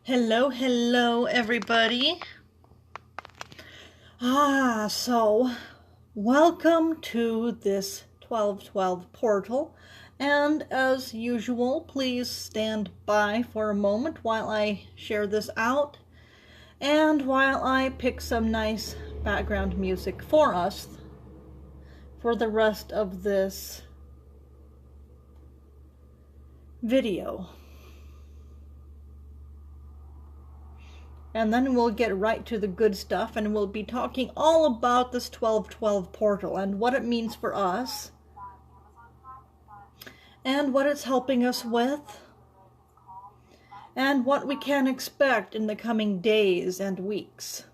Hello, hello, everybody. So welcome to this 1212 portal. And as usual, please stand by for a moment while I share this out and while I pick some nice background music for us for the rest of this video. And then we'll get right to the good stuff, and we'll be talking all about this 1212 portal and what it means for us and what it's helping us with and what we can expect in the coming days and weeks.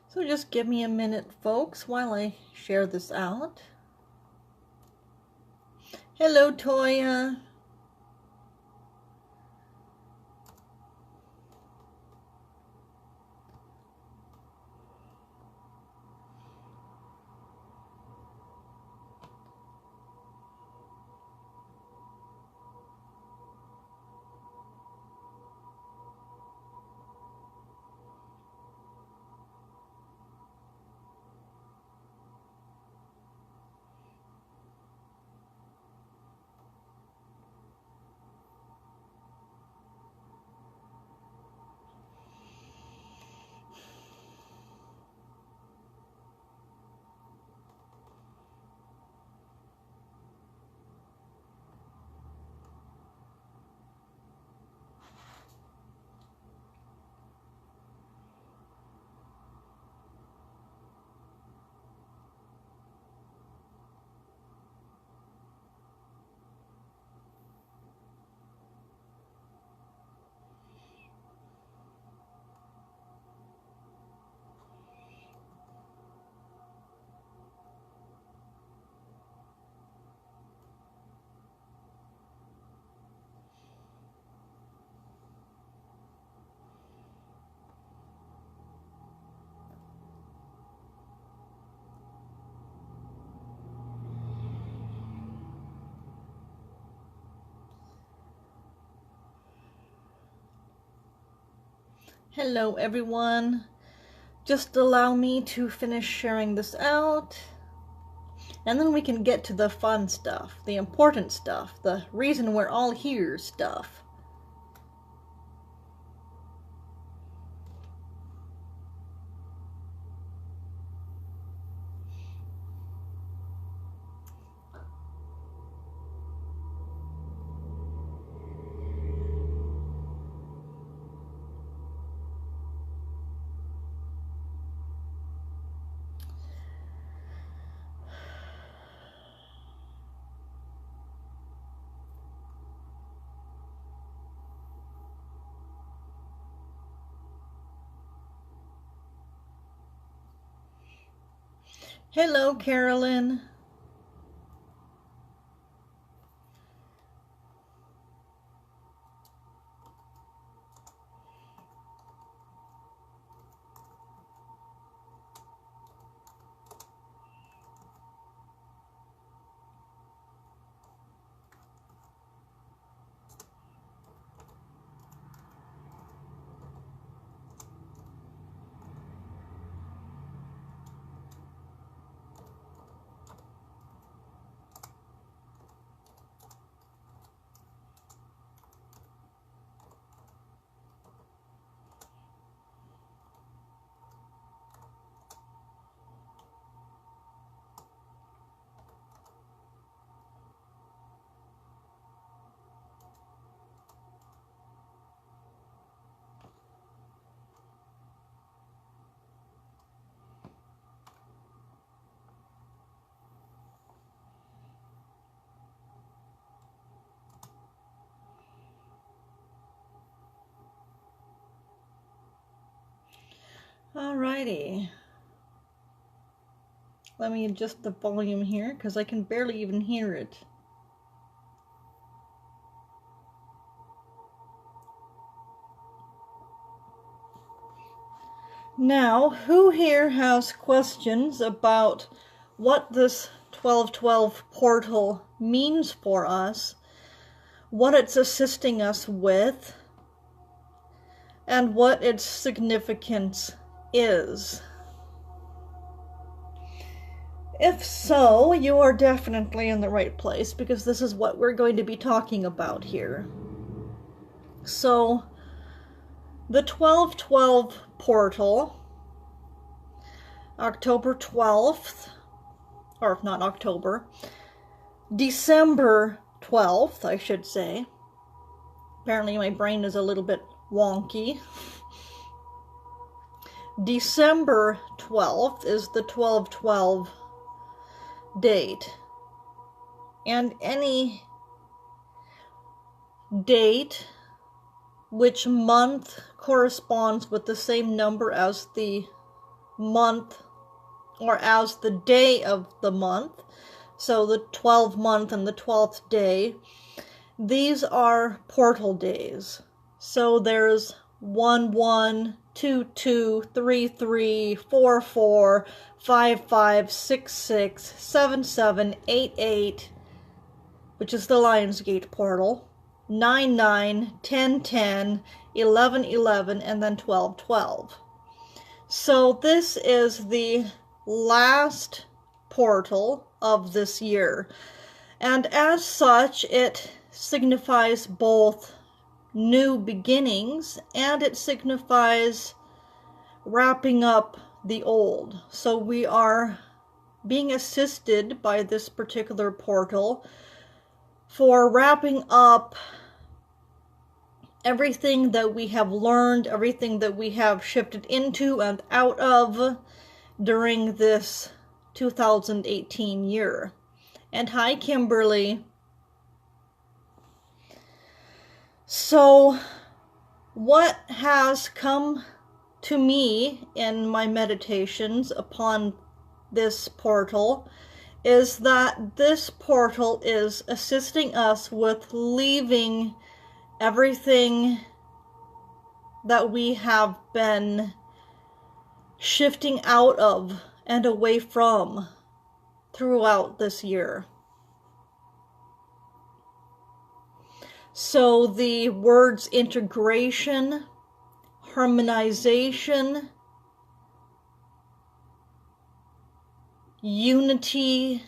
So just give me a minute, folks, while I share this out. Hello, Toya. Hello everyone. Just allow me to finish sharing this out, and then we can get to the fun stuff, the important stuff, the reason we're all here stuff. Hello, Carolyn. Alrighty. Let me adjust the volume here because I can barely even hear it. Now, who here has questions about what this 1212 portal means for us, what it's assisting us with, and what its significance is? If so, you are definitely in the right place, because this is what we're going to be talking about here. So, the 1212 portal, October 12th, or if not October, December 12th, I should say. Apparently my brain is a little bit wonky. December 12th is the 1212 date. And any date which month corresponds with the same number as the month or as the day of the month, so the 12th month and the 12th day, these are portal days. So there's 1-1, 2-2, 3-3, 4-4, 5-5, 6-6, 7-7, 8-8, which is the Lionsgate portal, 9-9, 10-10, 11-11, and then 12-12. So this is the last portal of this year, and as such it signifies both new beginnings and it signifies wrapping up the old. So we are being assisted by this particular portal for wrapping up everything that we have learned, everything that we have shifted into and out of during this 2018 year. And hi, Kimberly. So, what has come to me in my meditations upon this portal is that this portal is assisting us with leaving everything that we have been shifting out of and away from throughout this year. So the words integration, harmonization, unity,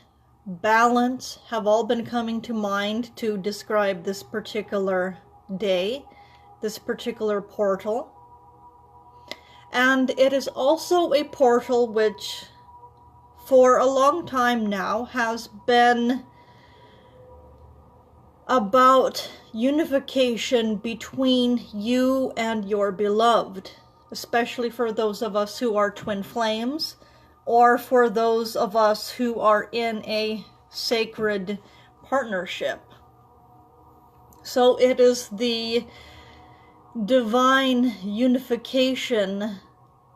balance have all been coming to mind to describe this particular day, this particular portal. And it is also a portal which, for a long time now, has been about unification between you and your beloved, especially for those of us who are twin flames, or for those of us who are in a sacred partnership. So it is the divine unification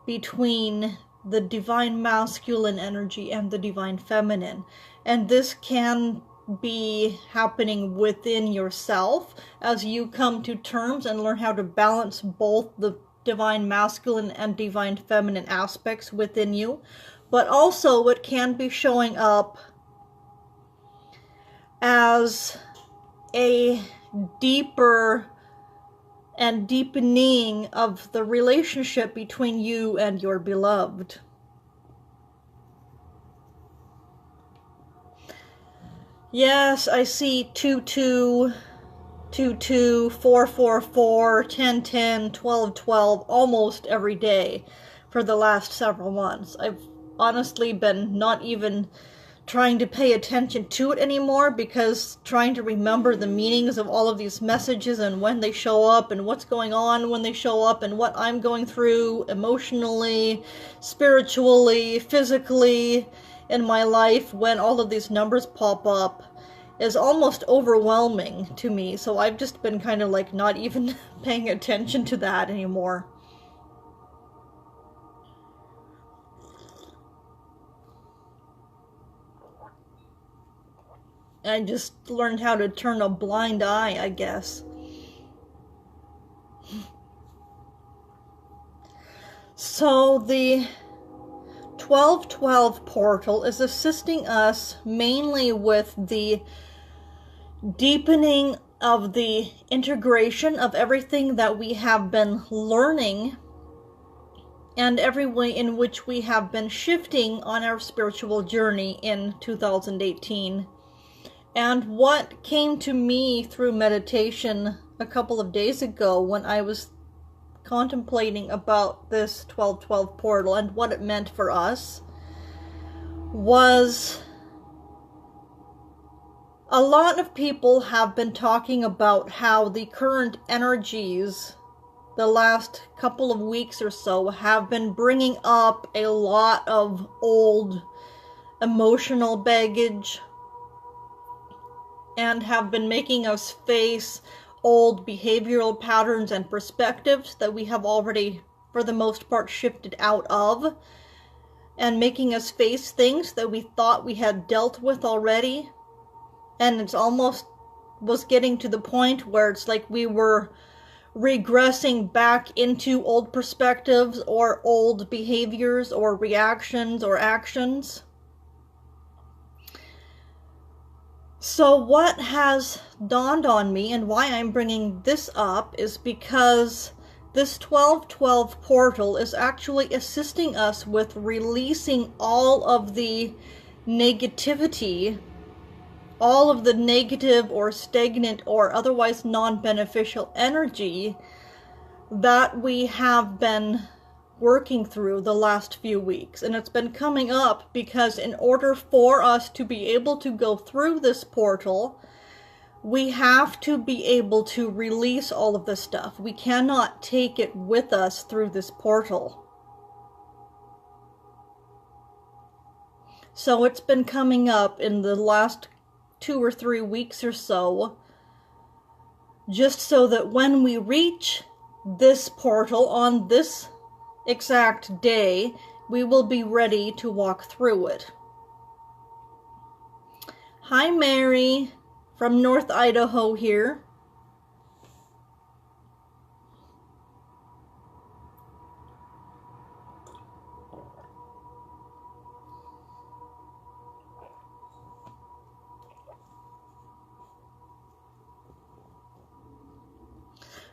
between the divine masculine energy and the divine feminine. And this can be happening within yourself as you come to terms and learn how to balance both the divine masculine and divine feminine aspects within you. But also it can be showing up as a deeper and deepening of the relationship between you and your beloved. Yes, I see 22, 22, 444, 1010, 1212 almost every day for the last several months. I've honestly been not even trying to pay attention to it anymore, because trying to remember the meanings of all of these messages and when they show up and what's going on when they show up and what I'm going through emotionally, spiritually, physically in my life when all of these numbers pop up is almost overwhelming to me. So I've just been kind of like not even paying attention to that anymore. I just learned how to turn a blind eye, I guess. So the 1212 portal is assisting us mainly with the deepening of the integration of everything that we have been learning and every way in which we have been shifting on our spiritual journey in 2018. And what came to me through meditation a couple of days ago when I was contemplating about this 1212 portal and what it meant for us was a lot of people have been talking about how the current energies the last couple of weeks or so have been bringing up a lot of old emotional baggage and have been making us face old behavioral patterns and perspectives that we have already, for the most part, shifted out of, and making us face things that we thought we had dealt with already. And it's almost was getting to the point where it's like we were regressing back into old perspectives or old behaviors or reactions or actions. So what has dawned on me and why I'm bringing this up is because this 1212 portal is actually assisting us with releasing all of the negativity, all of the negative or stagnant or otherwise non-beneficial energy that we have been working through the last few weeks. And it's been coming up because in order for us to be able to go through this portal, we have to be able to release all of this stuff. We cannot take it with us through this portal. So it's been coming up in the last 2 or 3 weeks or so, just so that when we reach this portal on this exact day, we will be ready to walk through it. Hi Mary from North Idaho here.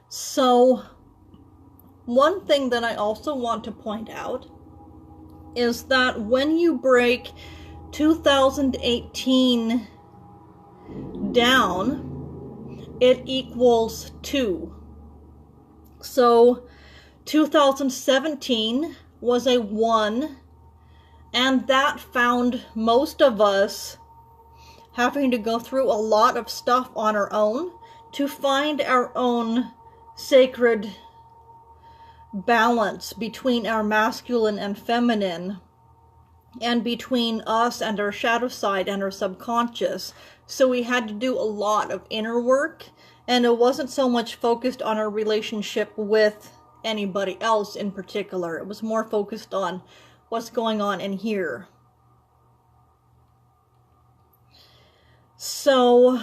So one thing that I also want to point out is that when you break 2018 down, it equals 2. So 2017 was a 1, and that found most of us having to go through a lot of stuff on our own to find our own sacred balance between our masculine and feminine, and between us and our shadow side and our subconscious. So we had to do a lot of inner work, and it wasn't so much focused on our relationship with anybody else in particular. It was more focused on what's going on in here. So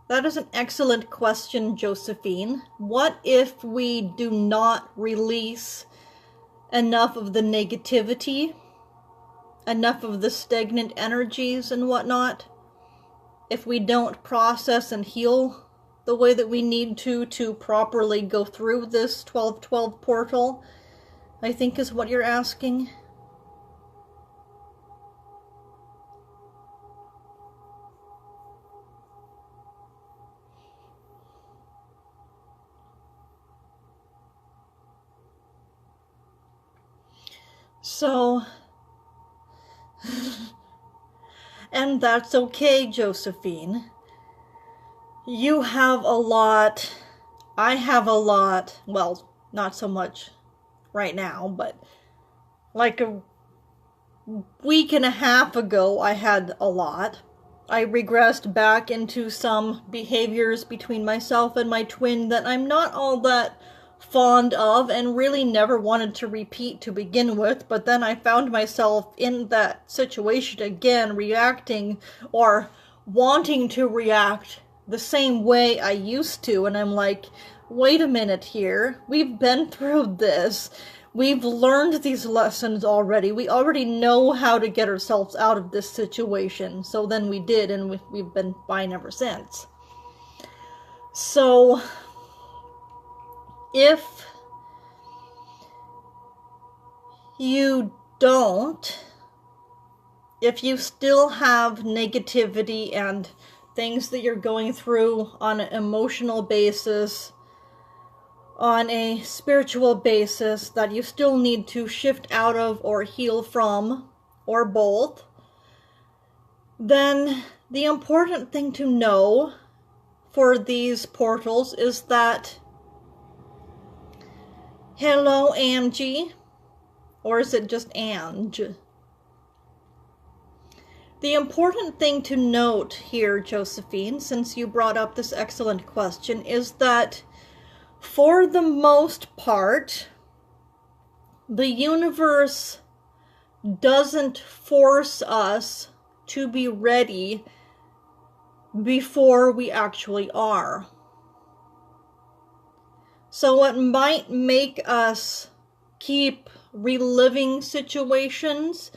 that is an excellent question, Josephine. What if we do not release enough of the negativity, enough of the stagnant energies and whatnot? If we don't process and heal the way that we need to properly go through this 1212 portal, I think is what you're asking. So, and that's okay, Josephine. You have a lot, I have a lot, well, not so much right now, but like a week and a half ago, I had a lot. I regressed back into some behaviors between myself and my twin that I'm not all that fond of and really never wanted to repeat to begin with, but then I found myself in that situation again, reacting or wanting to react the same way I used to, and I'm like, wait a minute here, we've been through this, we've learned these lessons already, we already know how to get ourselves out of this situation. So then we did, and we've been fine ever since. So if you don't, if you still have negativity and things that you're going through on an emotional basis, on a spiritual basis, that you still need to shift out of or heal from, or both, then the important thing to know for these portals is that, hello, Angie, or is it just Ange? The important thing to note here, Josephine, since you brought up this excellent question, is that for the most part, the universe doesn't force us to be ready before we actually are. So it might make us keep reliving situations.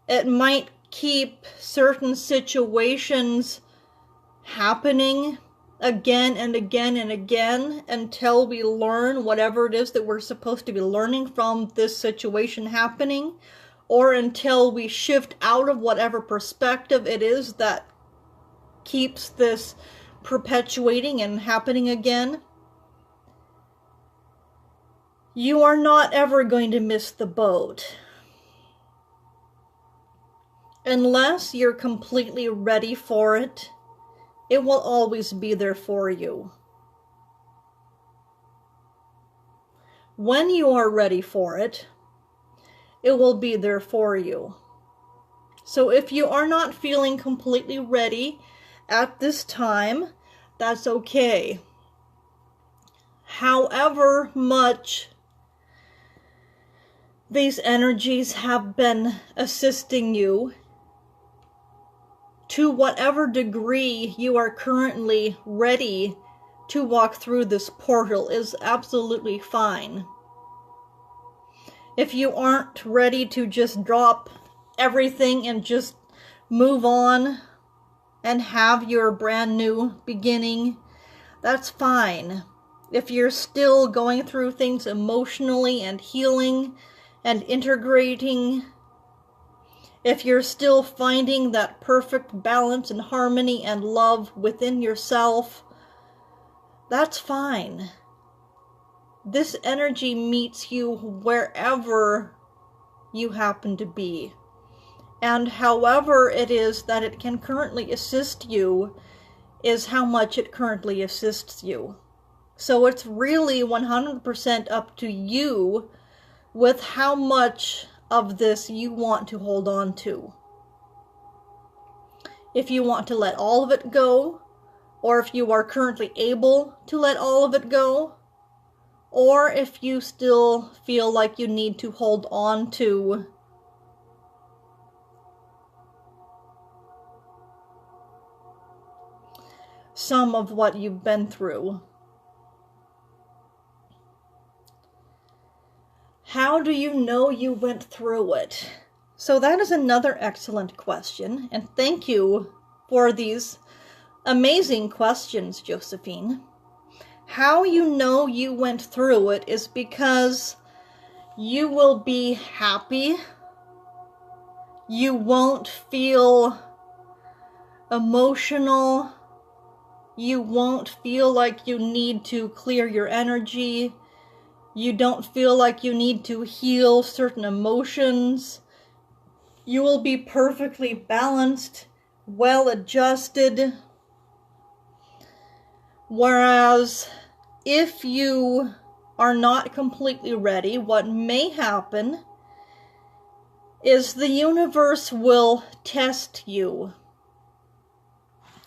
It might keep certain situations happening again and again and again until we learn whatever it is that we're supposed to be learning from this situation happening, or until we shift out of whatever perspective it is that keeps this perpetuating and happening again. You are not ever going to miss the boat unless you're completely ready for it. It will always be there for you. When you are ready for it, it will be there for you. So if you are not feeling completely ready at this time, that's okay. However much these energies have been assisting you, to whatever degree you are currently ready to walk through this portal is absolutely fine. If you aren't ready to just drop everything and just move on and have your brand new beginning, that's fine. if you're still going through things emotionally and healing and integrating, if you're still finding that perfect balance and harmony and love within yourself, that's fine. This energy meets you wherever you happen to be. And however it is that it can currently assist you is how much it currently assists you. So it's really 100% up to you with how much of this you want to hold on to. If you want to let all of it go, or if you are currently able to let all of it go, or if you still feel like you need to hold on to some of what you've been through. How do you know you went through it? So that is another excellent question, and thank you for these amazing questions, Josephine. How you know you went through it is because you will be happy. You won't feel emotional. You won't feel like you need to clear your energy. You don't feel like you need to heal certain emotions. You will be perfectly balanced, well adjusted. Whereas if you are not completely ready, what may happen is the universe will test you.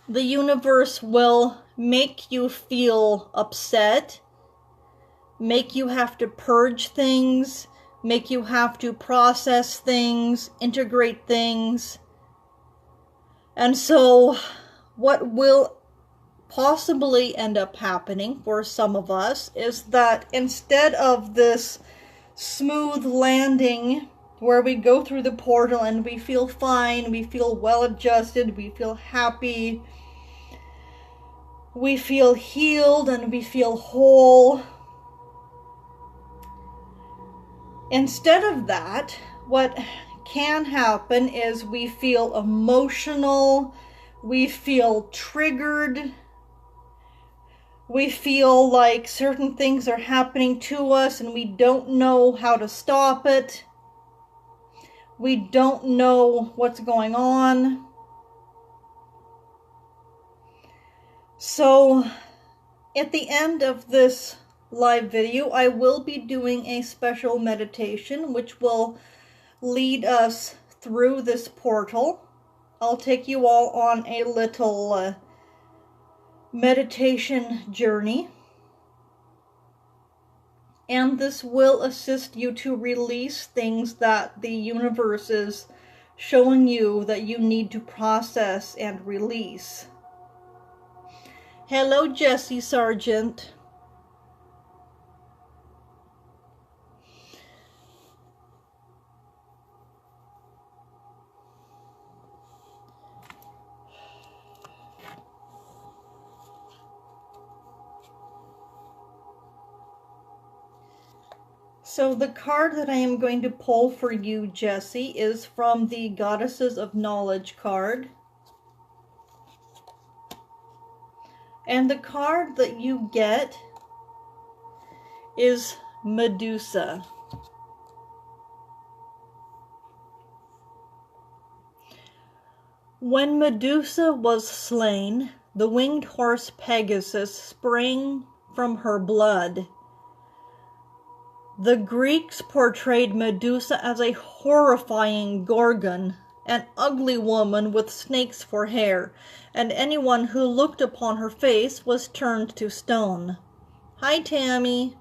The universe will make you feel upset, make you have to purge things, make you have to process things, integrate things. And so what will possibly end up happening for some of us is that instead of this smooth landing where we go through the portal and we feel fine, we feel well adjusted, we feel happy, we feel healed, and we feel whole, instead of that, what can happen is we feel emotional, we feel triggered, we feel like certain things are happening to us and we don't know how to stop it. We don't know what's going on. So at the end of this live video, I will be doing a special meditation which will lead us through this portal. I'll take you all on a little meditation journey, and this will assist you to release things that the universe is showing you that you need to process and release. Hello, Jessie Sargent. So the card that I am going to pull for you, Jessie, is from the Goddesses of Knowledge card. And the card that you get is Medusa. When Medusa was slain, the winged horse Pegasus sprang from her blood. The Greeks portrayed Medusa as a horrifying gorgon, an ugly woman with snakes for hair, and anyone who looked upon her face was turned to stone. Hi, Tammy.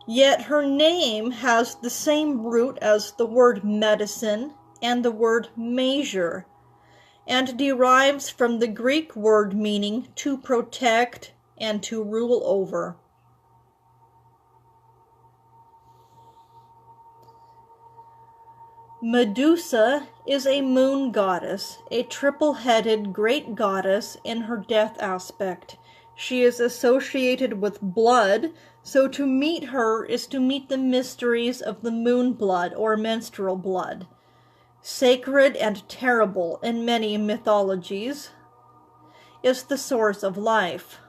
Yet her name has the same root as the word medicine and the word measure, and derives from the Greek word meaning to protect and to rule over. Medusa is a moon goddess, a triple-headed great goddess in her death aspect. She is associated with blood, so to meet her is to meet the mysteries of the moon blood or menstrual blood, sacred and terrible in many mythologies, is the source of life.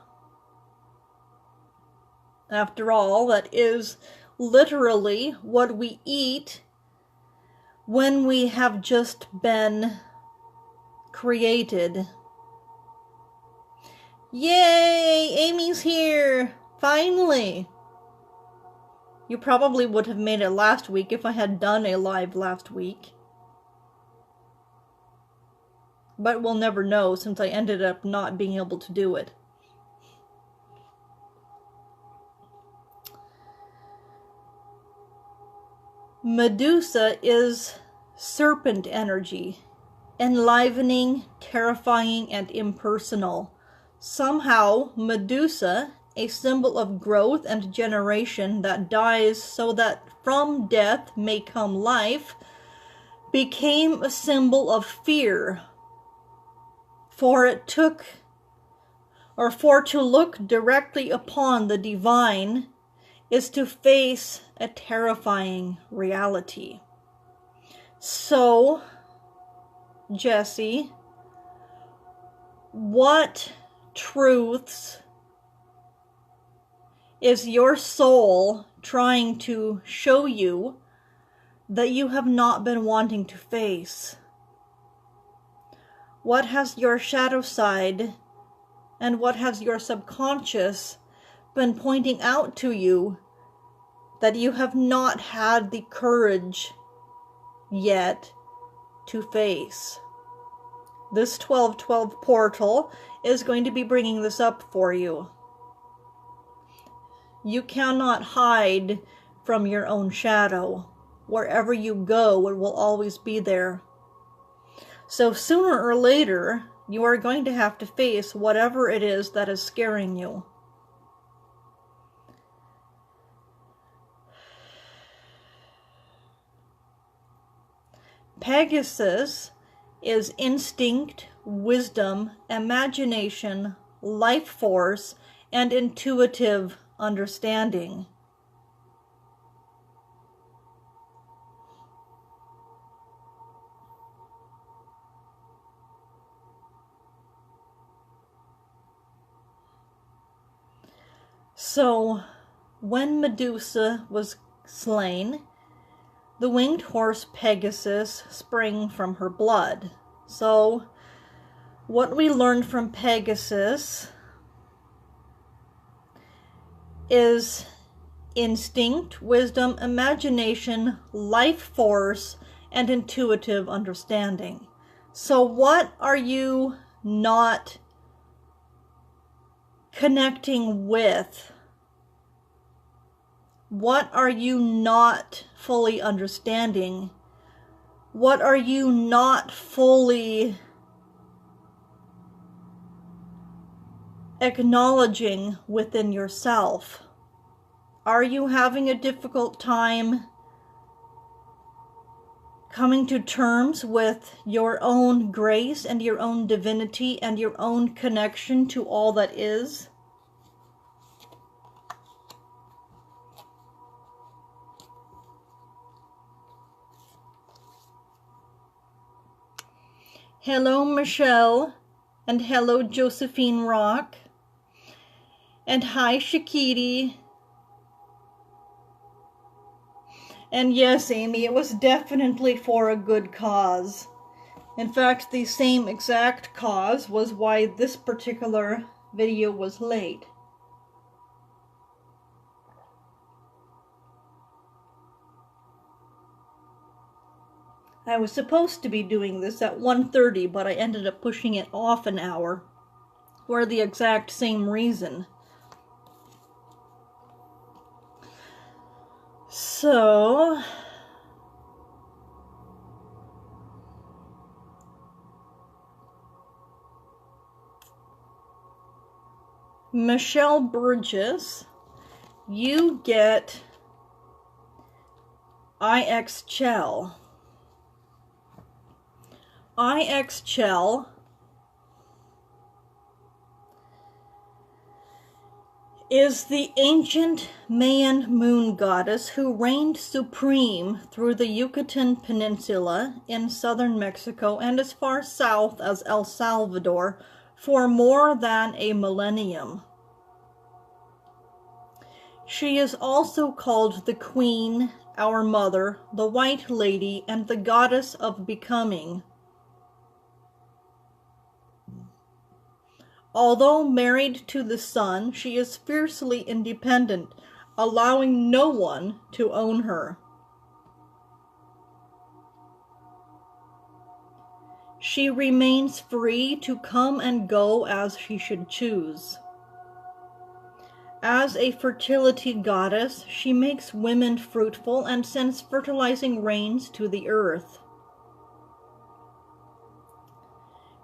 After all, that is literally what we eat when we have just been created. Yay! Amy's here! Finally! You probably would have made it last week if I had done a live last week. But we'll never know since I ended up not being able to do it. Medusa is serpent energy, enlivening, terrifying, and impersonal. Somehow, Medusa, a symbol of growth and generation that dies so that from death may come life, became a symbol of fear. For to look directly upon the divine is to face a terrifying reality. So, Jessie, what truths is your soul trying to show you that you have not been wanting to face? What has your shadow side and what has your subconscious been pointing out to you that you have not had the courage yet to face? This 12/12 portal is going to be bringing this up for you. You cannot hide from your own shadow. Wherever you go, it will always be there. So sooner or later, you are going to have to face whatever it is that is scaring you. Pegasus is instinct, wisdom, imagination, life force, and intuitive understanding. So, when Medusa was slain, the winged horse Pegasus sprang from her blood. So, what we learned from Pegasus is instinct, wisdom, imagination, life force, and intuitive understanding. So what are you not connecting with? What are you not fully understanding? What are you not fully acknowledging within yourself? Are you having a difficult time coming to terms with your own grace and your own divinity and your own connection to all that is? Hello, Michelle, and hello, Josephine Rock, and hi, Shakiti. And yes, Amy, it was definitely for a good cause. In fact, the same exact cause was why this particular video was late. I was supposed to be doing this at 1:30, but I ended up pushing it off an hour for the exact same reason. So, Michelle Burgess, you get IXChell. IXChell is the ancient Mayan moon goddess who reigned supreme through the Yucatan Peninsula in southern Mexico and as far south as El Salvador for more than a millennium. She is also called the Queen, our Mother, the White Lady, and the Goddess of Becoming. Although married to the sun, she is fiercely independent, allowing no one to own her. She remains free to come and go as she should choose. As a fertility goddess, she makes women fruitful and sends fertilizing rains to the earth.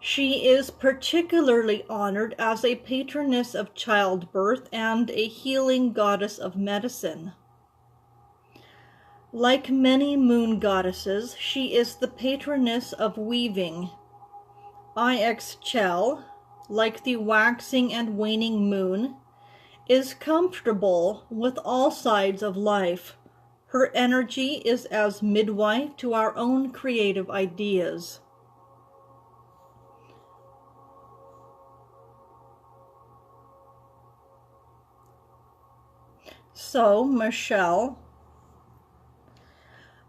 She is particularly honored as a patroness of childbirth and a healing goddess of medicine. Like many moon goddesses, she is the patroness of weaving. Ixchel, like the waxing and waning moon, is comfortable with all sides of life. Her energy is as midwife to our own creative ideas. So, Michelle,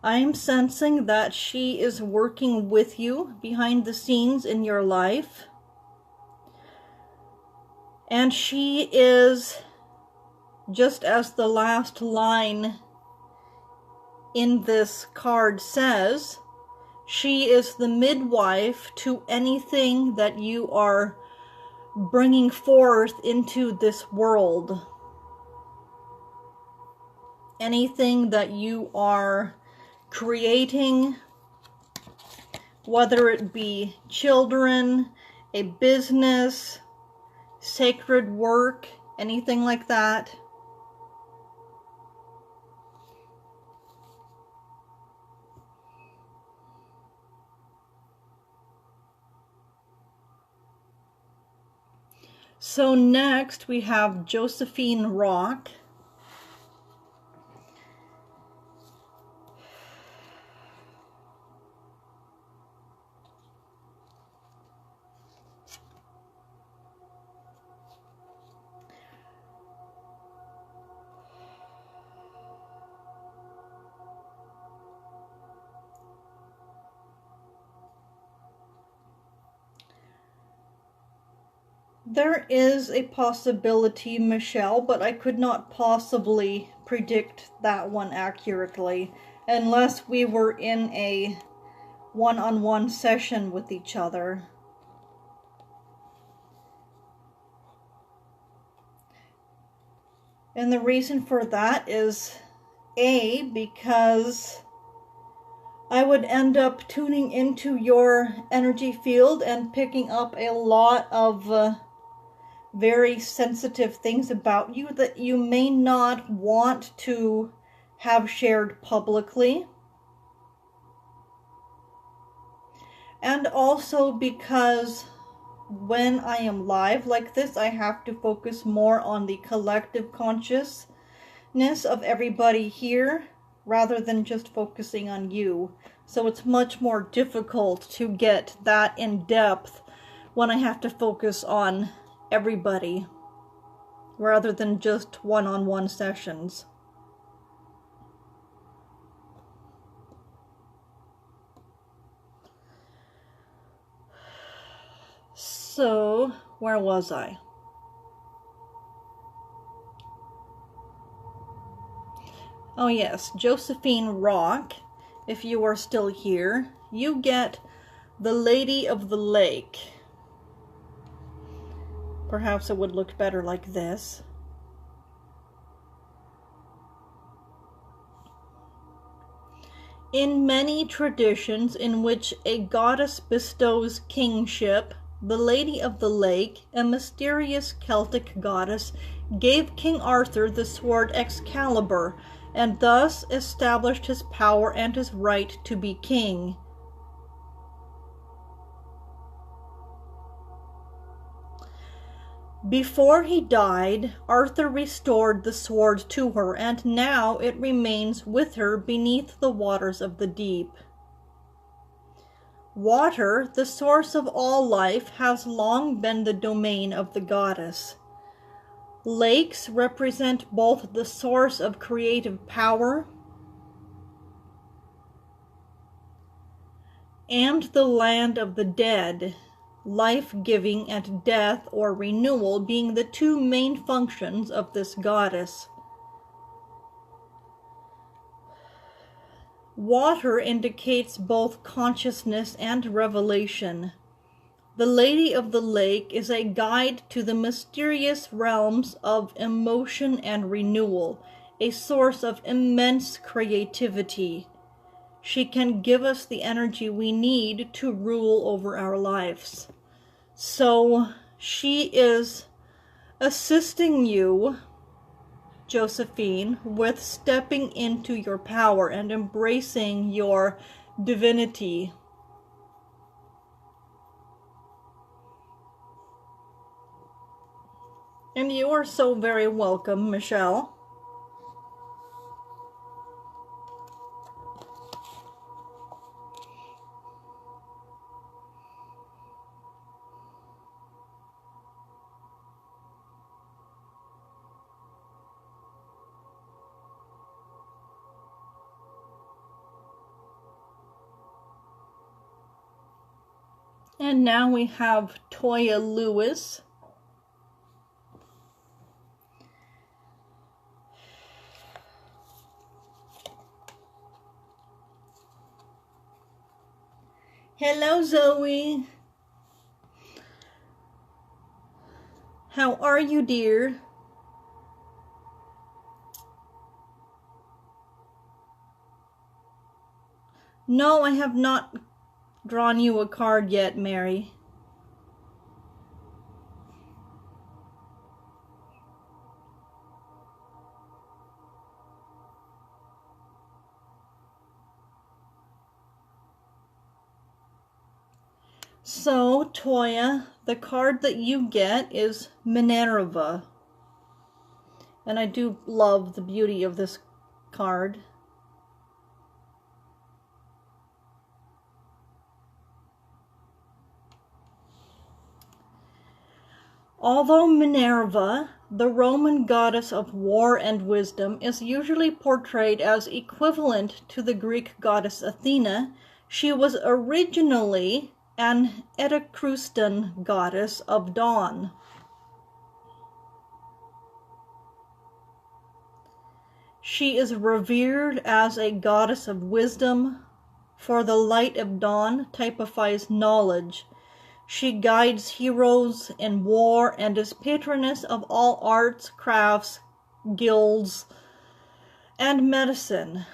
I'm sensing that she is working with you behind the scenes in your life. And she is, just as the last line in this card says, she is the midwife to anything that you are bringing forth into this world. Anything that you are creating, whether it be children, a business, sacred work, anything like that. So next we have Josephine Rock. There is a possibility, Michelle, but I could not possibly predict that one accurately unless we were in a one-on-one session with each other. And the reason for that is because I would end up tuning into your energy field and picking up a lot of very sensitive things about you that you may not want to have shared publicly. And also because when I am live like this, I have to focus more on the collective consciousness of everybody here rather than just focusing on you. So it's much more difficult to get that in depth when I have to focus on everybody rather than just one-on-one sessions. So, where was I? Oh yes, Josephine Rock, if you are still here, you get the Lady of the Lake. Perhaps it would look better like this. In many traditions in which a goddess bestows kingship, the Lady of the Lake, a mysterious Celtic goddess, gave King Arthur the sword Excalibur, and thus established his power and his right to be king. Before he died, Arthur restored the sword to her, and now it remains with her beneath the waters of the deep. Water, the source of all life, has long been the domain of the goddess. Lakes represent both the source of creative power and the land of the dead, life-giving and death or renewal being the two main functions of this goddess. Water indicates both consciousness and revelation. The Lady of the Lake is a guide to the mysterious realms of emotion and renewal, a source of immense creativity. She can give us the energy we need to rule over our lives. So she is assisting you, Josephine, with stepping into your power and embracing your divinity. And you are so very welcome, Michelle. And now we have Toya Lewis. Hello, Zoe. How are you, dear? No, I have not drawn you a card yet, Mary. So, Toya, the card that you get is Minerva. And I do love the beauty of this card. Although Minerva, the Roman goddess of war and wisdom, is usually portrayed as equivalent to the Greek goddess Athena, she was originally an Etruscan goddess of dawn. She is revered as a goddess of wisdom, for the light of dawn typifies knowledge. She guides heroes in war and is patroness of all arts, crafts, guilds, and medicine.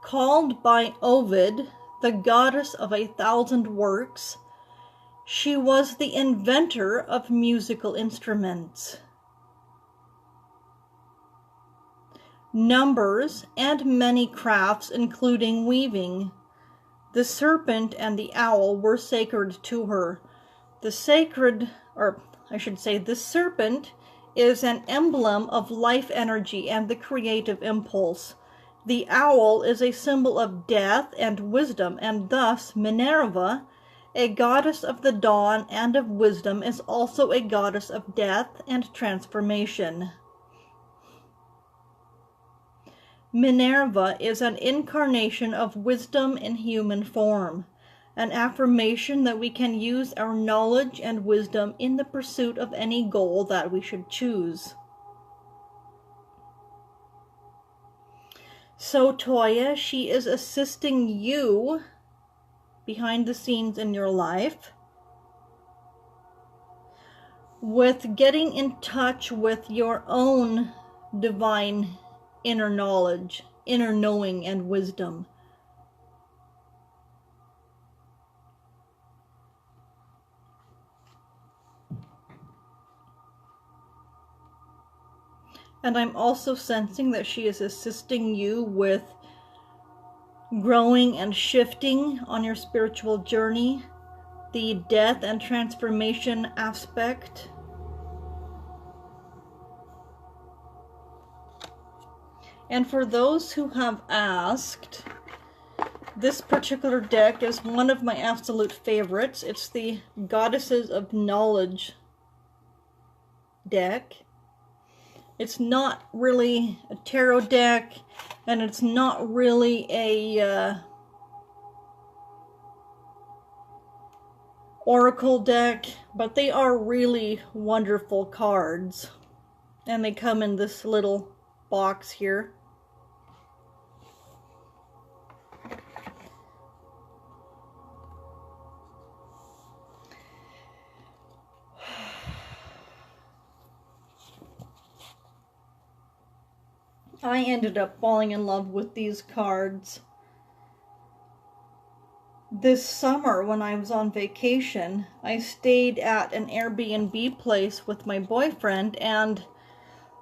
Called by Ovid the goddess of 1,000 works, she was the inventor of musical instruments, numbers, and many crafts, including weaving. The serpent and the owl were sacred to her. The serpent is an emblem of life energy and the creative impulse. The owl is a symbol of death and wisdom, and thus Minerva, a goddess of the dawn and of wisdom, is also a goddess of death and transformation. Minerva is an incarnation of wisdom in human form, an affirmation that we can use our knowledge and wisdom in the pursuit of any goal that we should choose. So Toya, she is assisting you behind the scenes in your life with getting in touch with your own divine inner knowledge, inner knowing, and wisdom. And I'm also sensing that she is assisting you with growing and shifting on your spiritual journey, the death and transformation aspect. And for those who have asked, this particular deck is one of my absolute favorites. It's the Goddesses of Knowledge deck. It's not really a tarot deck, and it's not really a oracle deck, but they are really wonderful cards. And they come in this little box here. I ended up falling in love with these cards this summer when I was on vacation. I stayed at an Airbnb place with my boyfriend, and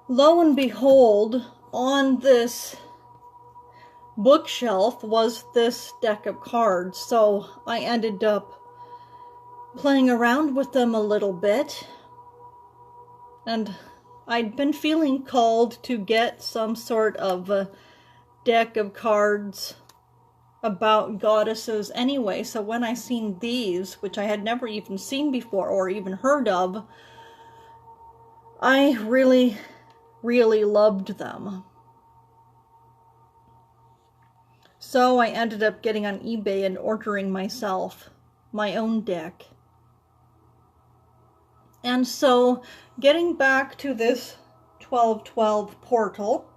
lo and behold, on this bookshelf was this deck of cards. So I ended up playing around with them a little bit, and I'd been feeling called to get some sort of a deck of cards about goddesses anyway. So when I seen these, which I had never even seen before or even heard of, I really, really loved them. So I ended up getting on eBay and ordering myself my own deck. And so, getting back to this 1212 portal,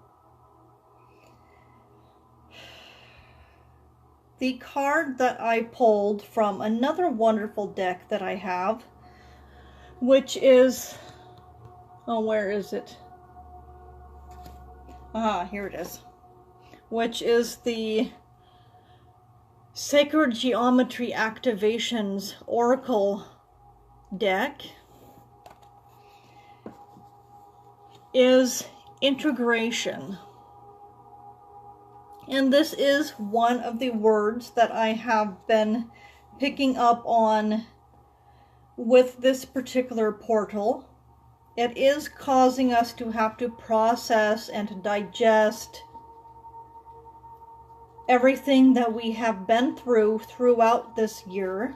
the card that I pulled from another wonderful deck that I have, which is, oh, where is it? Ah, here it is. Which is the Sacred Geometry Activations Oracle deck, is integration. And this is one of the words that I have been picking up on with this particular portal. It is causing us to have to process and digest everything that we have been through throughout this year,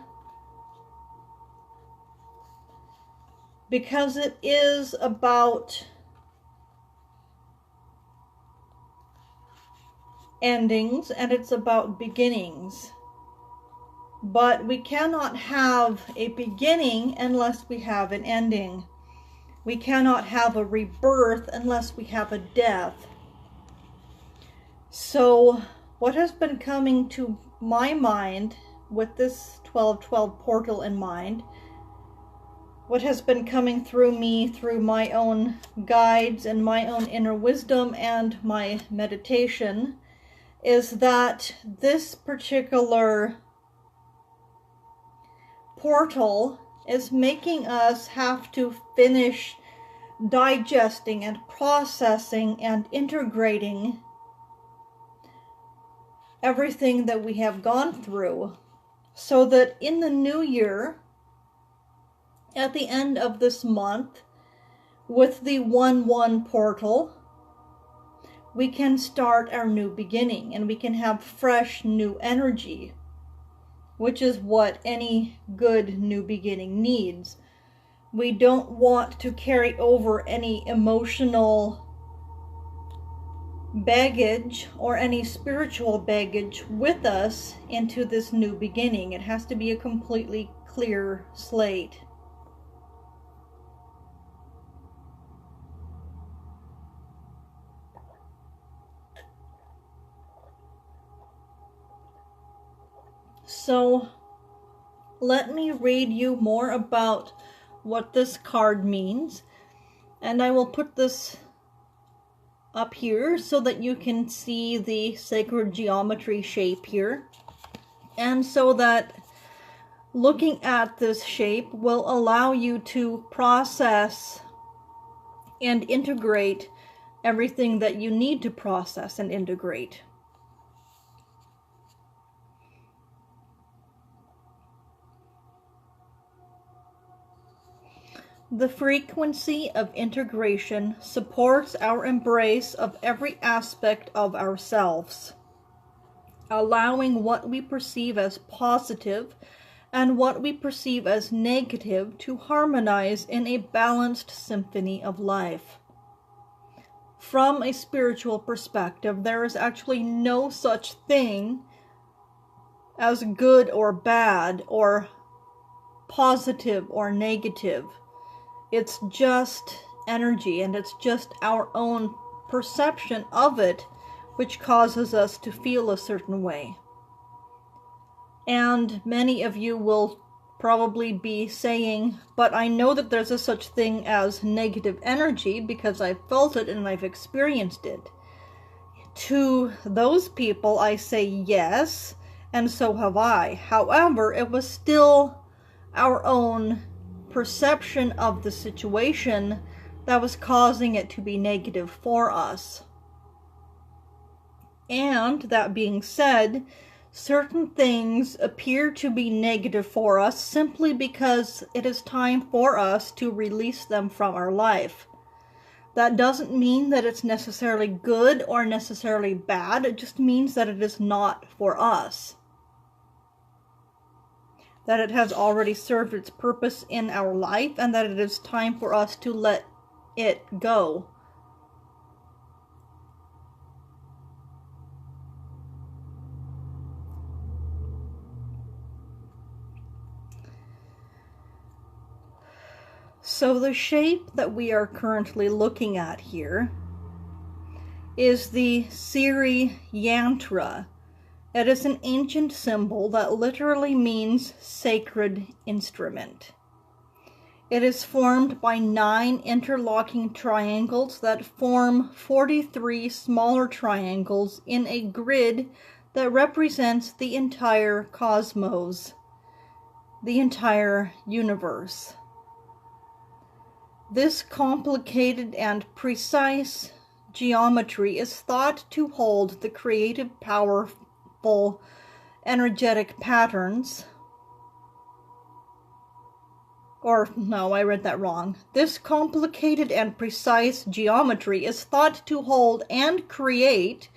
because it is about endings and it's about beginnings. But we cannot have a beginning unless we have an ending. We cannot have a rebirth unless we have a death. So what has been coming to my mind with this 1212 portal in mind, what has been coming through me through my own guides and my own inner wisdom and my meditation, is that this particular portal is making us have to finish digesting and processing and integrating everything that we have gone through, so that in the new year, at the end of this month, with the 1-1 portal, we can start our new beginning and we can have fresh new energy, which is what any good new beginning needs. We don't want to carry over any emotional baggage or any spiritual baggage with us into this new beginning. It has to be a completely clear slate. So let me read you more about what this card means, and I will put this up here so that you can see the sacred geometry shape here, and so that looking at this shape will allow you to process and integrate everything that you need to process and integrate. The frequency of integration supports our embrace of every aspect of ourselves, allowing what we perceive as positive and what we perceive as negative to harmonize in a balanced symphony of life. From a spiritual perspective, there is actually no such thing as good or bad or positive or negative. It's just energy, and it's just our own perception of it which causes us to feel a certain way. And many of you will probably be saying, but I know that there's a such thing as negative energy because I've felt it and I've experienced it. To those people, I say yes, and so have I. However, it was still our own perception of the situation that was causing it to be negative for us. And that being said, certain things appear to be negative for us simply because it is time for us to release them from our life. That doesn't mean that it's necessarily good or necessarily bad. It just means that it is not for us. That it has already served its purpose in our life, and that it is time for us to let it go. So the shape that we are currently looking at here is the Siri Yantra. It is an ancient symbol that literally means sacred instrument. It is formed by 9 interlocking triangles that form 43 smaller triangles in a grid that represents the entire cosmos, the entire universe. This complicated and precise geometry is thought to hold the creative power energetic patterns. Or, no, I read that wrong. This complicated and precise geometry is thought to hold and create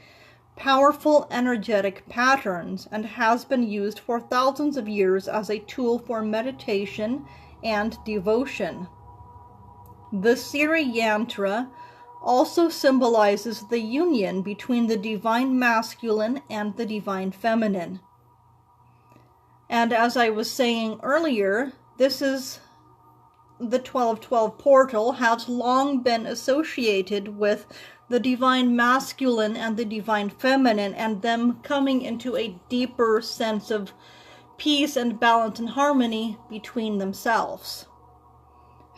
powerful energetic patterns and has been used for thousands of years as a tool for meditation and devotion. The Siri Yantra also symbolizes the union between the divine masculine and the divine feminine. And as I was saying earlier, this is the 1212 portal has long been associated with the divine masculine and the divine feminine, and them coming into a deeper sense of peace and balance and harmony between themselves.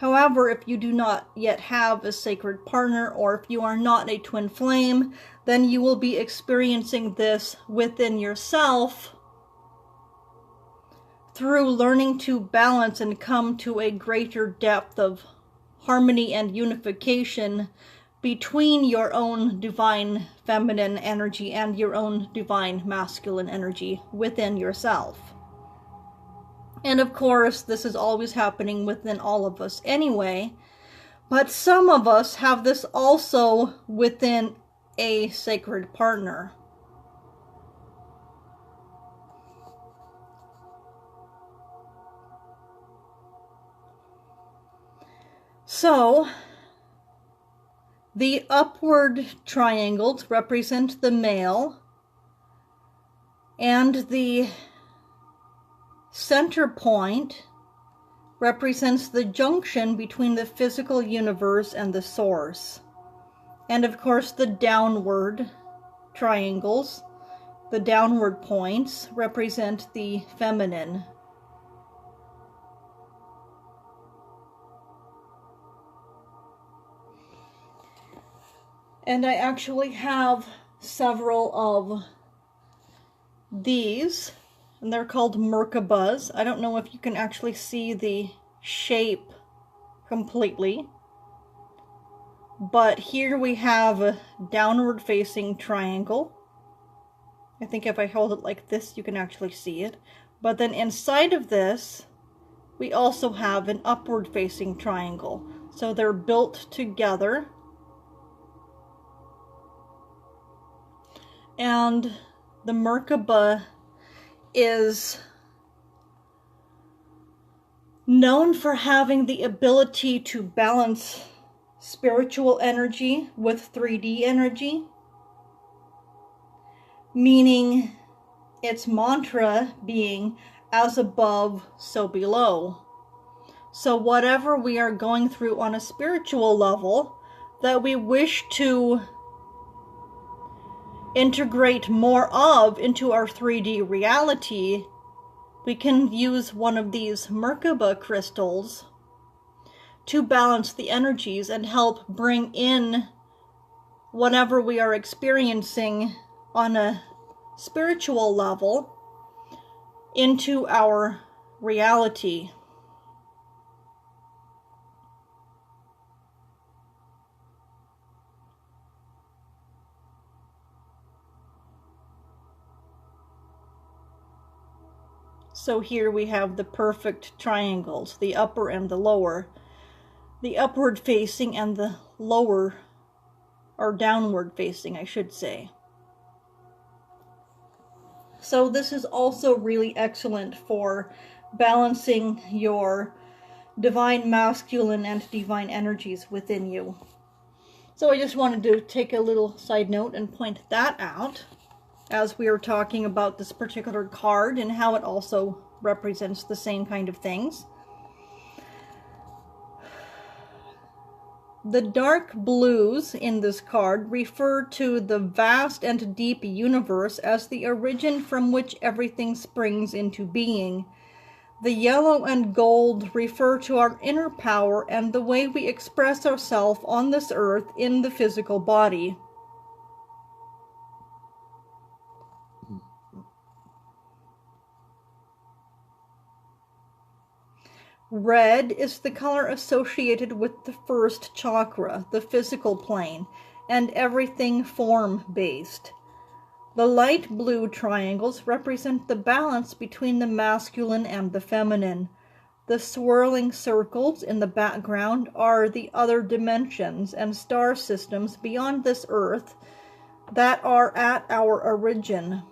However, if you do not yet have a sacred partner, or if you are not a twin flame, then you will be experiencing this within yourself through learning to balance and come to a greater depth of harmony and unification between your own divine feminine energy and your own divine masculine energy within yourself. And of course, this is always happening within all of us anyway, but some of us have this also within a sacred partner. So, the upward triangles represent the male, and the center point represents the junction between the physical universe and the source. And of course, the downward triangles, the downward points, represent the feminine. And I actually have several of these, and they're called Merkabahs. I don't know if you can actually see the shape completely. But here we have a downward facing triangle. I think if I hold it like this, you can actually see it. But then inside of this, we also have an upward facing triangle. So they're built together. And the Merkaba is known for having the ability to balance spiritual energy with 3D energy, meaning its mantra being as above, so below. So whatever we are going through on a spiritual level that we wish to integrate more of into our 3D reality, we can use one of these Merkaba crystals to balance the energies and help bring in whatever we are experiencing on a spiritual level into our reality. So here we have the perfect triangles, the upper and the lower. The upward facing and the lower, or downward facing, I should say. So this is also really excellent for balancing your divine masculine and divine energies within you. So I just wanted to take a little side note and point that out as we are talking about this particular card and how it also represents the same kind of things. The dark blues in this card refer to the vast and deep universe as the origin from which everything springs into being. The yellow and gold refer to our inner power and the way we express ourselves on this earth in the physical body. Red is the color associated with the first chakra, the physical plane, and everything form-based. The light blue triangles represent the balance between the masculine and the feminine. The swirling circles in the background are the other dimensions and star systems beyond this earth that are at our origin.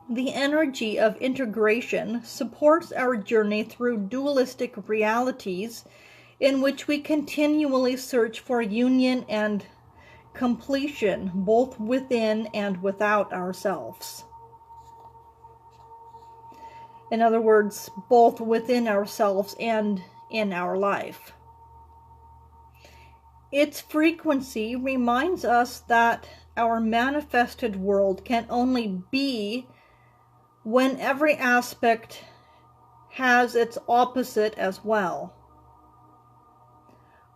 The energy of integration supports our journey through dualistic realities in which we continually search for union and completion, both within and without ourselves. In other words, both within ourselves and in our life. Its frequency reminds us that our manifested world can only be when every aspect has its opposite as well.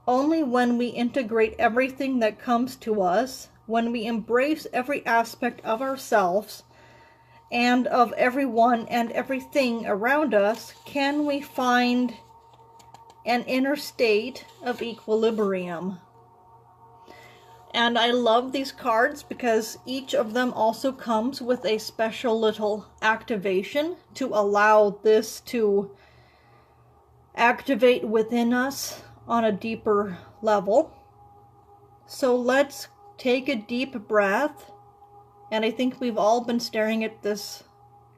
Only when we integrate everything that comes to us, when we embrace every aspect of ourselves and of everyone and everything around us, can we find an inner state of equilibrium. And I love these cards because each of them also comes with a special little activation to allow this to activate within us on a deeper level. So let's take a deep breath. And I think we've all been staring at this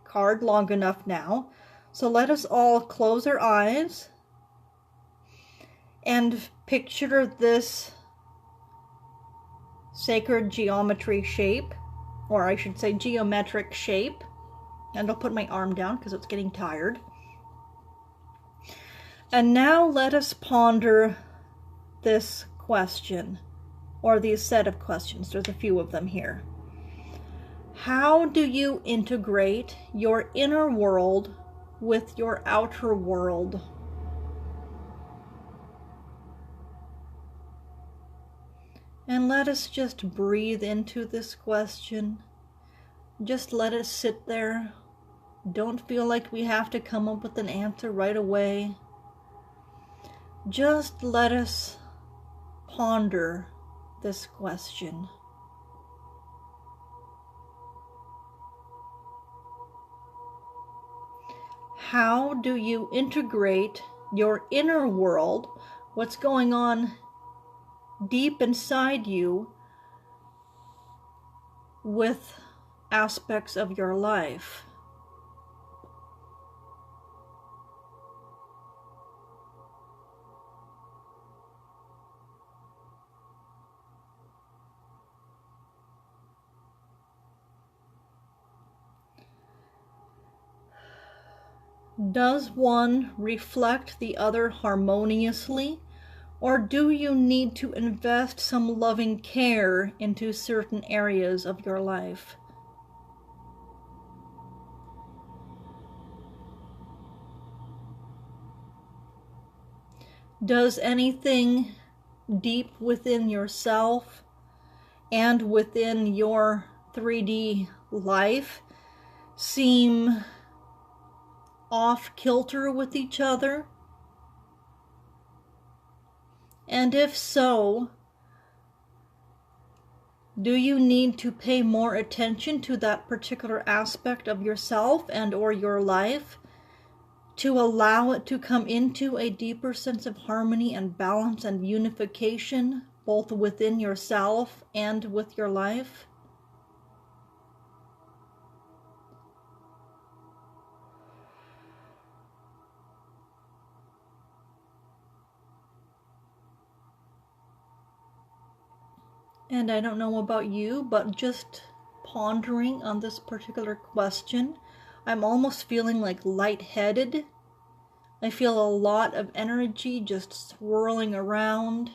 card long enough now. So let us all close our eyes and picture this sacred geometry shape, or I should say geometric shape. And I'll put my arm down because it's getting tired. And now let us ponder this question, or these set of questions. There's a few of them here. How do you integrate your inner world with your outer world? And let us just breathe into this question. Just let it sit there. Don't feel like we have to come up with an answer right away. Just let us ponder this question. How do you integrate your inner world, what's going on deep inside you, with aspects of your life? Does one reflect the other harmoniously, or do you need to invest some loving care into certain areas of your life? Does anything deep within yourself and within your 3D life seem off kilter with each other? And if so, do you need to pay more attention to that particular aspect of yourself and or your life to allow it to come into a deeper sense of harmony and balance and unification, both within yourself and with your life? And I don't know about you, but just pondering on this particular question, I'm almost feeling like lightheaded. I feel a lot of energy just swirling around.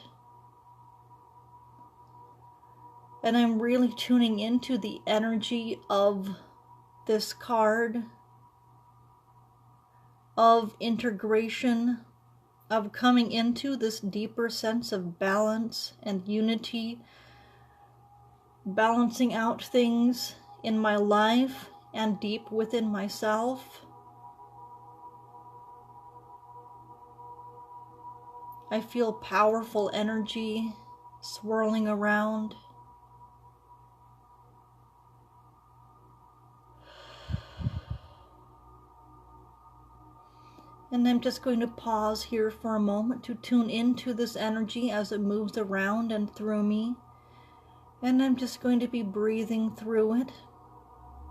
And I'm really tuning into the energy of this card, of integration, of coming into this deeper sense of balance and unity, balancing out things in my life and deep within myself. I feel powerful energy swirling around. And I'm just going to pause here for a moment to tune into this energy as it moves around and through me. And I'm just going to be breathing through it.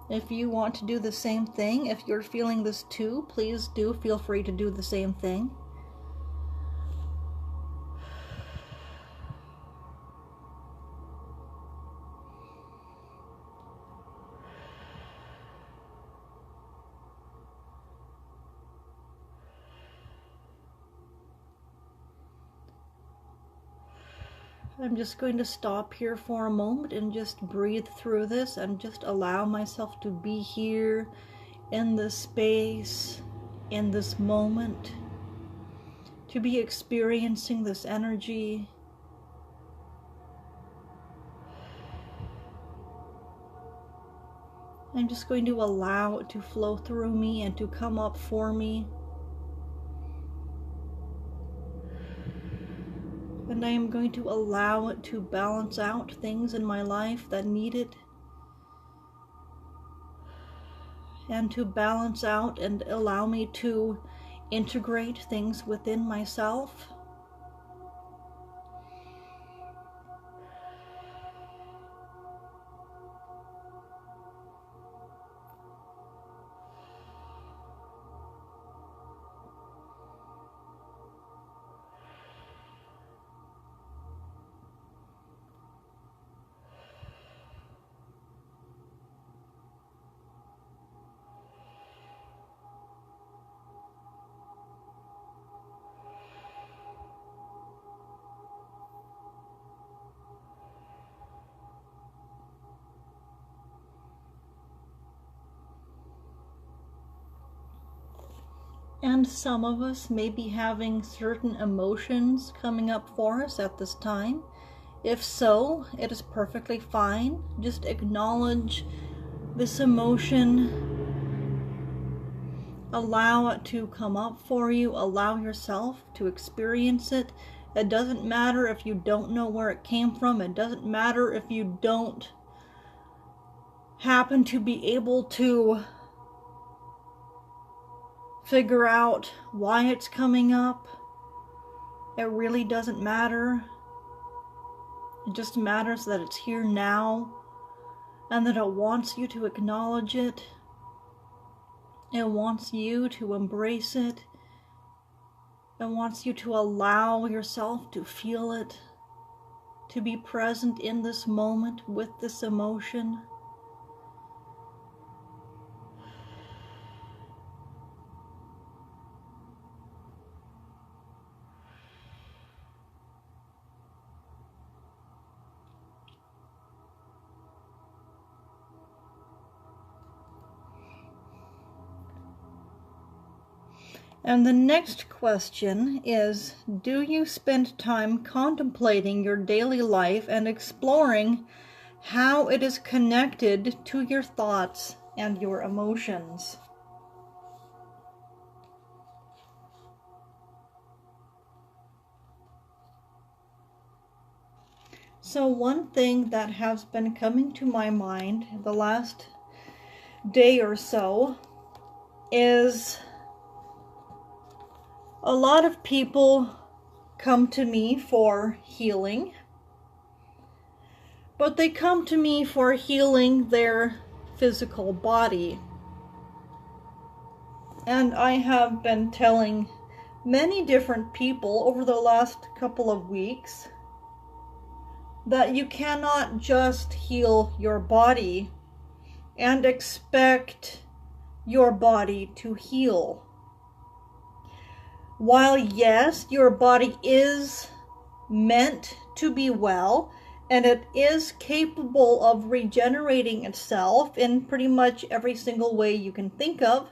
If you want to do the same thing, if you're feeling this too, please do feel free to do the same thing. I'm just going to stop here for a moment and just breathe through this and just allow myself to be here in this space, in this moment, to be experiencing this energy. I'm just going to allow it to flow through me and to come up for me. And I am going to allow it to balance out things in my life that need it. And to balance out and allow me to integrate things within myself. And some of us may be having certain emotions coming up for us at this time. If so, it is perfectly fine. Just acknowledge this emotion. Allow it to come up for you. Allow yourself to experience it It doesn't matter if you don't know where it came from. It doesn't matter if you don't happen to be able to figure out why it's coming up. It really doesn't matter. It just matters that it's here now and that it wants you to acknowledge it. It wants you to embrace it. It wants you to allow yourself to feel it, to be present in this moment with this emotion. And the next question is, do you spend time contemplating your daily life and exploring how it is connected to your thoughts and your emotions? So one thing that has been coming to my mind the last day or so is a lot of people come to me for healing, but they come to me for healing their physical body. And I have been telling many different people over the last couple of weeks that you cannot just heal your body and expect your body to heal. While yes, your body is meant to be well, and it is capable of regenerating itself in pretty much every single way you can think of,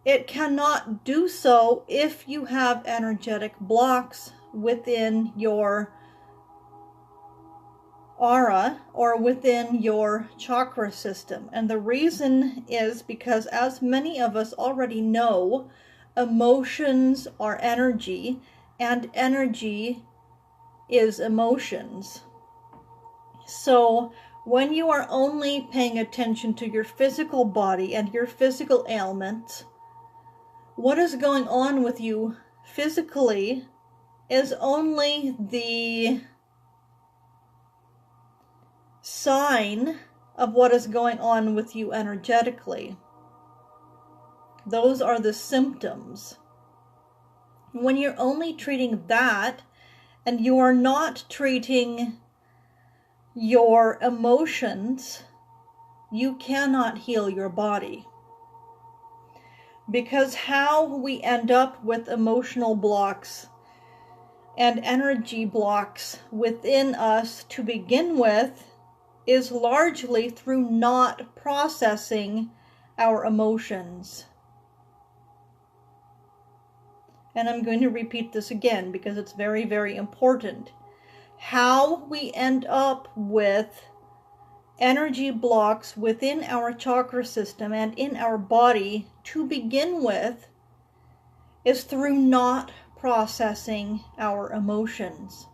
it cannot do so if you have energetic blocks within your aura or within your chakra system. And the reason is because, as many of us already know, emotions are energy, and energy is emotions. So when you are only paying attention to your physical body and your physical ailments, what is going on with you physically is only the sign of what is going on with you energetically. Those are the symptoms. When you're only treating that and you are not treating your emotions, you cannot heal your body. Because how we end up with emotional blocks and energy blocks within us to begin with is largely through not processing our emotions. And I'm going to repeat this again because it's very, very important. How we end up with energy blocks within our chakra system and in our body to begin with is through not processing our emotions.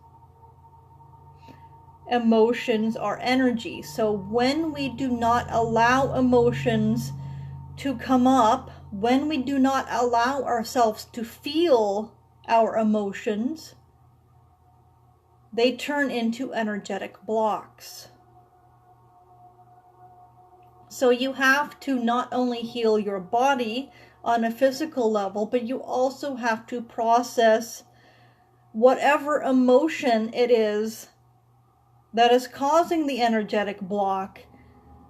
Emotions are energy. So when we do not allow emotions to come up, when we do not allow ourselves to feel our emotions, they turn into energetic blocks. So you have to not only heal your body on a physical level, but you also have to process whatever emotion it is that is causing the energetic block,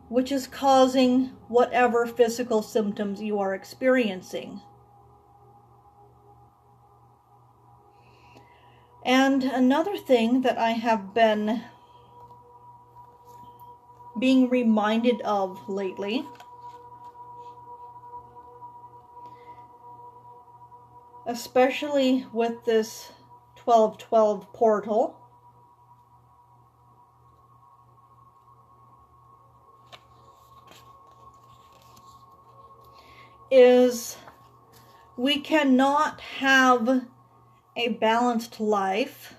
which is causing whatever physical symptoms you are experiencing. And another thing that I have been being reminded of lately, especially with this 12/12 portal, is we cannot have a balanced life,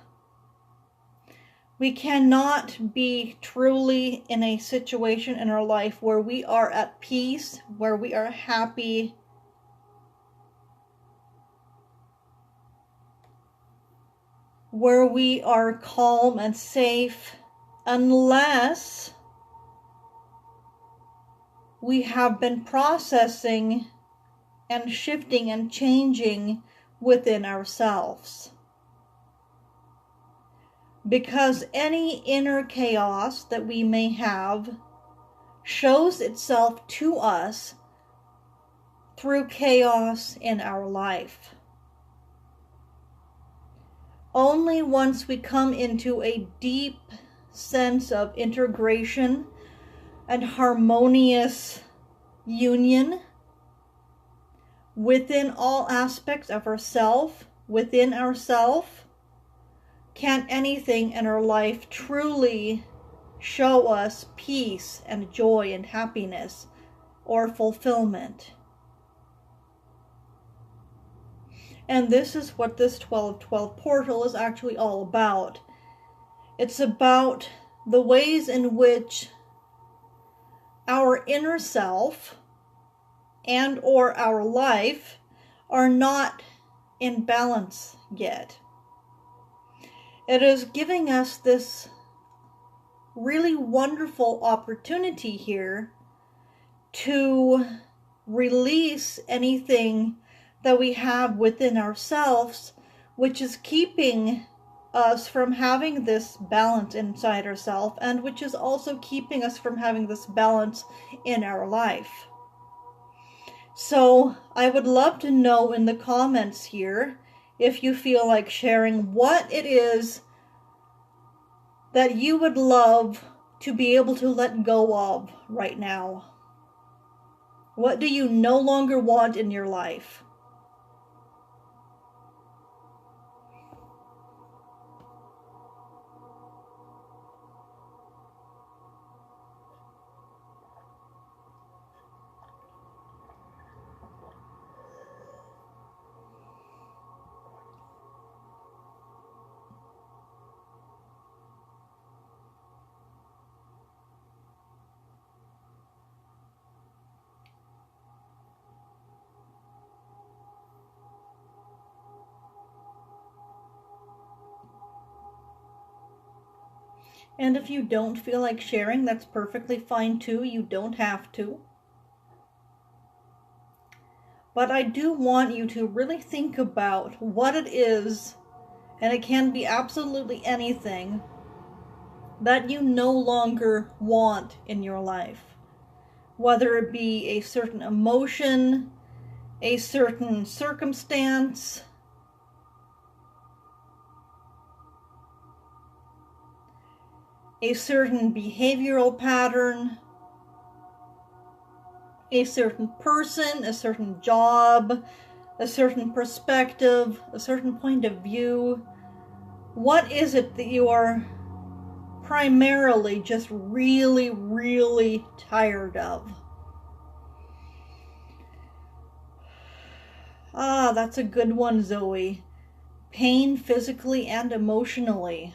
we cannot be truly in a situation in our life where we are at peace, where we are happy, where we are calm and safe, unless we have been processing and shifting and changing within ourselves. Because any inner chaos that we may have shows itself to us through chaos in our life. Only once we come into a deep sense of integration and harmonious union within all aspects of ourself, within ourself, can anything in our life truly show us peace and joy and happiness or fulfillment. And this is what this 12-12 portal is actually all about. It's about the ways in which our inner self and or our life are not in balance yet. It is giving us this really wonderful opportunity here to release anything that we have within ourselves, which is keeping us from having this balance inside ourselves, and which is also keeping us from having this balance in our life. So I would love to know in the comments here, if you feel like sharing, what it is that you would love to be able to let go of right now. What do you no longer want in your life? And if you don't feel like sharing, that's perfectly fine too. You don't have to. But I do want you to really think about what it is, and it can be absolutely anything, that you no longer want in your life. Whether it be a certain emotion, a certain circumstance, a certain behavioral pattern, a certain person, a certain job, a certain perspective, a certain point of view. What is it that you are primarily just really, really tired of? Ah, that's a good one, Zoe. Pain physically and emotionally.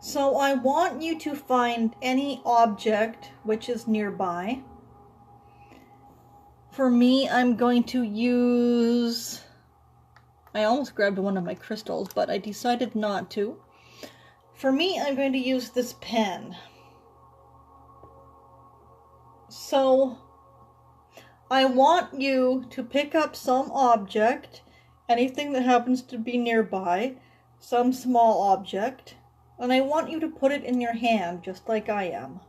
So I want you to find any object which is nearby. For me, I'm going to use... I almost grabbed one of my crystals, but I decided not to. For me, I'm going to use this pen. So I want you to pick up some object, anything that happens to be nearby, some small object, and I want you to put it in your hand, just like I am.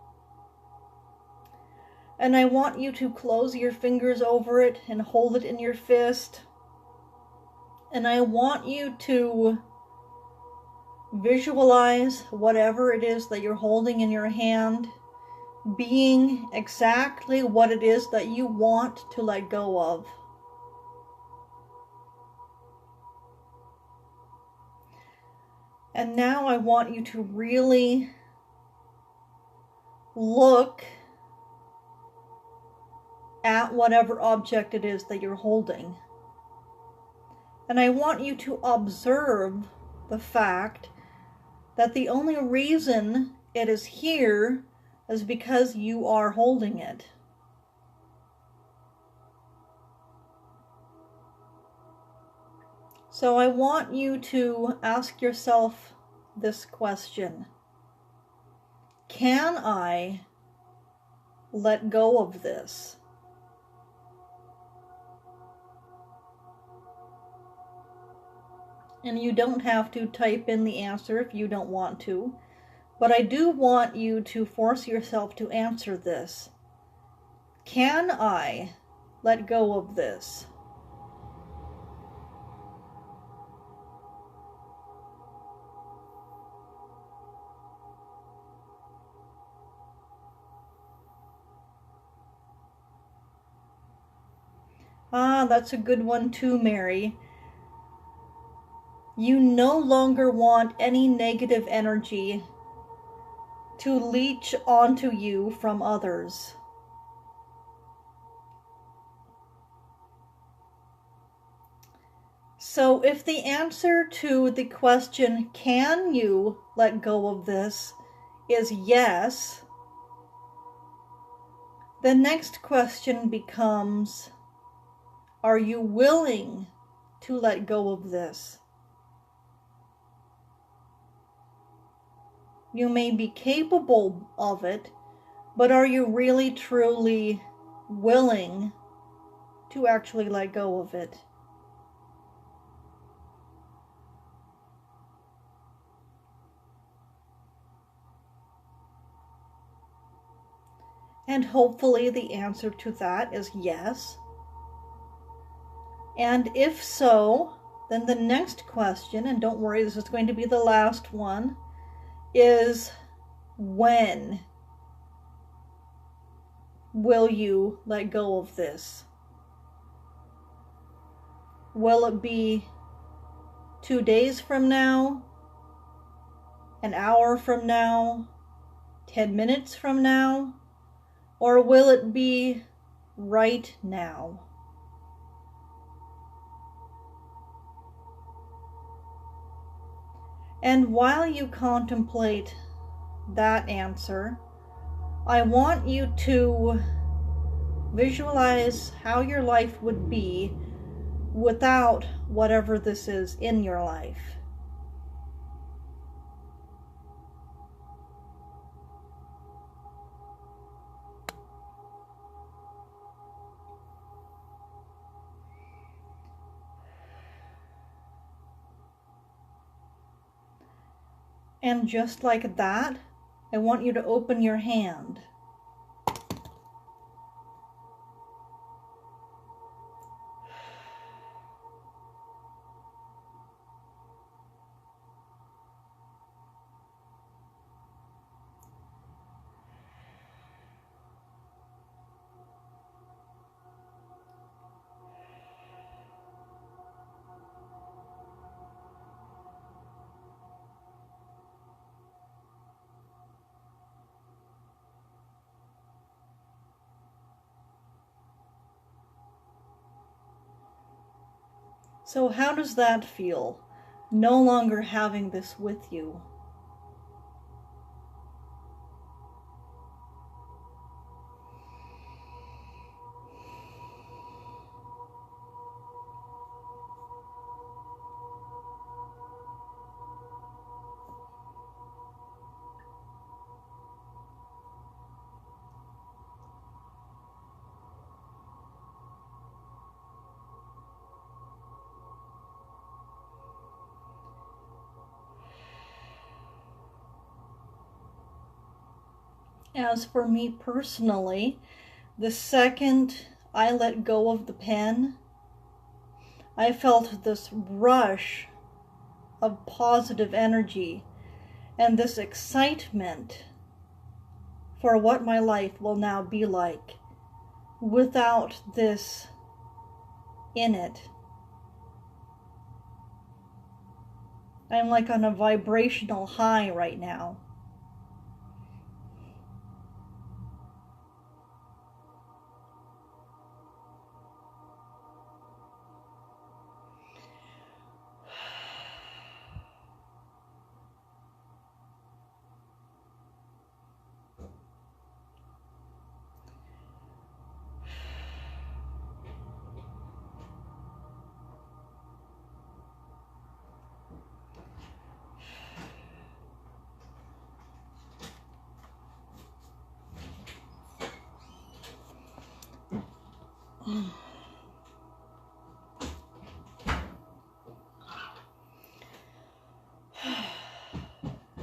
And I want you to close your fingers over it and hold it in your fist. And I want you to visualize whatever it is that you're holding in your hand being exactly what it is that you want to let go of. And now I want you to really look at whatever object it is that you're holding. And I want you to observe the fact that the only reason it is here is because you are holding it. So I want you to ask yourself this question: can I let go of this? And you don't have to type in the answer if you don't want to, but I do want you to force yourself to answer this. Can I let go of this? Ah, that's a good one too, Mary. You no longer want any negative energy to leech onto you from others. So if the answer to the question, can you let go of this, is yes, the next question becomes, are you willing to let go of this? You may be capable of it, but are you really truly willing to actually let go of it? And hopefully the answer to that is yes. And if so, then the next question, and don't worry, this is going to be the last one, is when will you let go of this? Will it be 2 days from now, an hour from now, 10 minutes from now, or will it be right now? And while you contemplate that answer, I want you to visualize how your life would be without whatever this is in your life. And just like that, I want you to open your hand. So how does that feel, no longer having this with you? As for me personally, the second I let go of the pen, I felt this rush of positive energy and this excitement for what my life will now be like without this in it. I'm like on a vibrational high right now.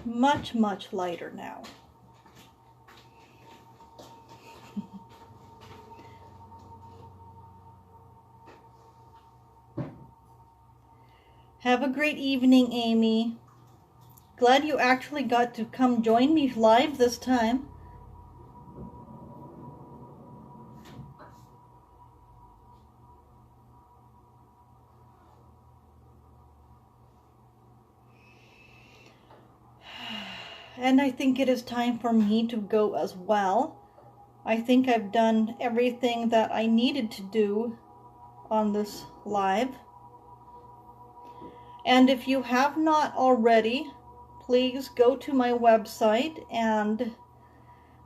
Much, much lighter now. Have a great evening, Amy. Glad you actually got to come join me live this time. And I think it is time for me to go as well. I think I've done everything that I needed to do on this live. And if you have not already, please go to my website and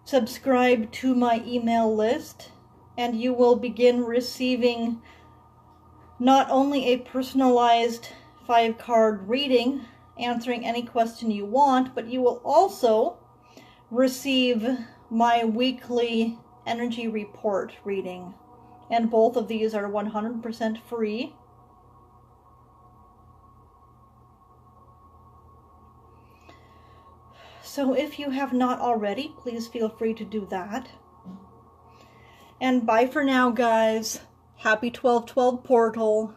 subscribe to my email list, and you will begin receiving not only a personalized 5-card reading answering any question you want, but you will also receive my weekly energy report reading. And both of these are 100% free. So if you have not already, please feel free to do that. And bye for now, guys. Happy 12/12 portal.